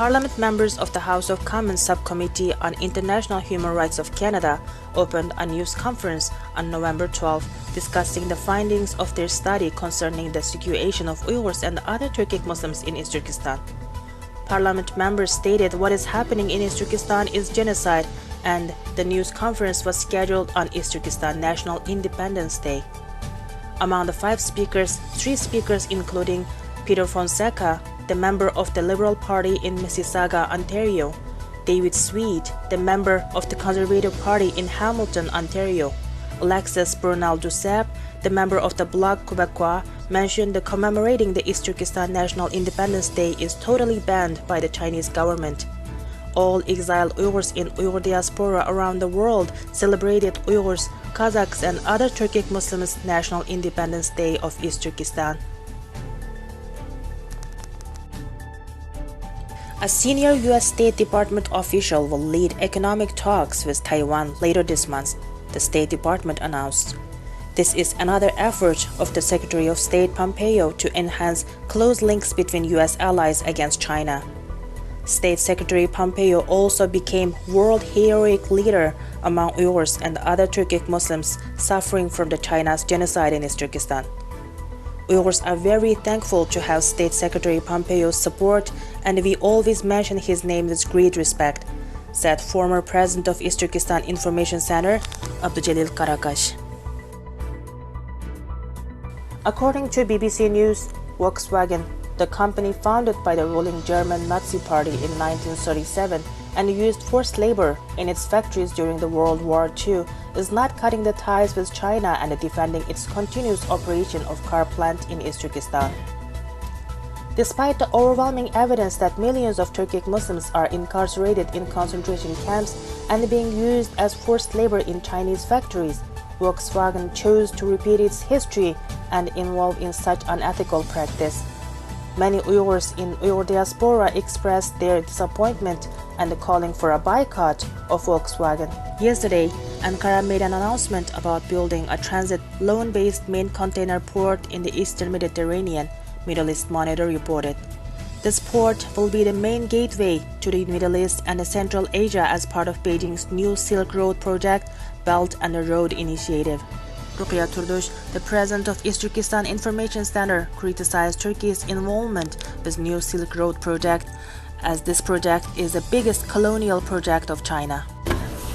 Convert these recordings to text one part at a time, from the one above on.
Parliament members of the House of Commons Subcommittee on International Human Rights of Canada opened a news conference on November 12 discussing the findings of their study concerning the situation of Uyghurs and other Turkic Muslims in East Turkestan. Parliament members stated what is happening in East Turkestan is genocide, and the news conference was scheduled on East Turkestan National Independence Day. Among the 5 speakers, 3 speakers including Peter Fonseca, the member of the Liberal Party in Mississauga, Ontario, David Sweet, the member of the Conservative Party in Hamilton, Ontario, Alexis Bernal-Duceppe, the member of the Bloc Québécois, mentioned that commemorating the East Turkestan National Independence Day is totally banned by the Chinese government. All exiled Uyghurs in Uyghur diaspora around the world celebrated Uyghurs, Kazakhs, and other Turkic Muslims' National Independence Day of East Turkestan. A senior U.S. State Department official will lead economic talks with Taiwan later this month, the State Department announced. This is another effort of the Secretary of State Pompeo to enhance close links between U.S. allies against China. State Secretary Pompeo also became world heroic leader among Uyghurs and other Turkic Muslims suffering from the China's genocide in East Turkestan. Uyghurs are very thankful to have State Secretary Pompeo's support, and we always mention his name with great respect, said former president of East Turkestan Information Center, Abduljalil Karakash. According to BBC News, Volkswagen, the company founded by the ruling German Nazi Party in 1937 and used forced labor in its factories during the World War II, is not cutting the ties with China and defending its continuous operation of car plant in East Turkestan. Despite the overwhelming evidence that millions of Turkic Muslims are incarcerated in concentration camps and being used as forced labor in Chinese factories, Volkswagen chose to repeat its history and involve in such unethical practice. Many Uyghurs in Uyghur diaspora expressed their disappointment and calling for a boycott of Volkswagen. Yesterday, Ankara made an announcement about building a transit loan-based main container port in the Eastern Mediterranean, Middle East Monitor reported. This port will be the main gateway to the Middle East and Central Asia as part of Beijing's new Silk Road project, Belt and Road Initiative. Ruqya Turdush, the president of East Turkestan Information Center, criticized Turkey's involvement with new Silk Road project, as this project is the biggest colonial project of China.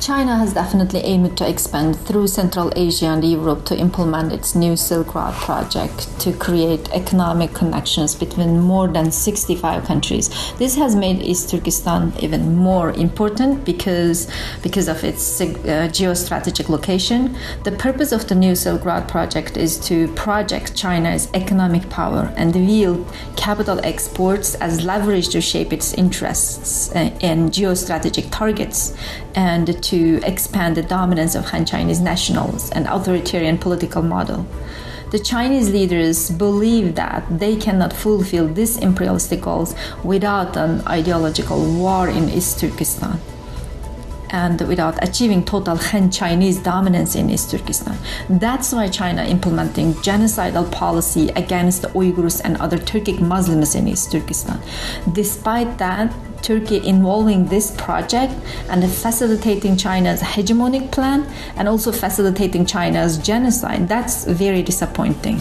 China has definitely aimed to expand through Central Asia and Europe to implement its new Silk Road project to create economic connections between more than 65 countries. This has made East Turkestan even more important because of its geostrategic location. The purpose of the new Silk Road project is to project China's economic power and wield capital exports as leverage to shape its interests and geostrategic targets, and to expand the dominance of Han Chinese nationals and authoritarian political model. The Chinese leaders believe that they cannot fulfill these imperialistic goals without an ideological war in East Turkestan and without achieving total Han Chinese dominance in East Turkestan. That's why China implementing genocidal policy against the Uyghurs and other Turkic Muslims in East Turkestan. Despite that, Turkey involving this project and facilitating China's hegemonic plan and also facilitating China's genocide, that's very disappointing.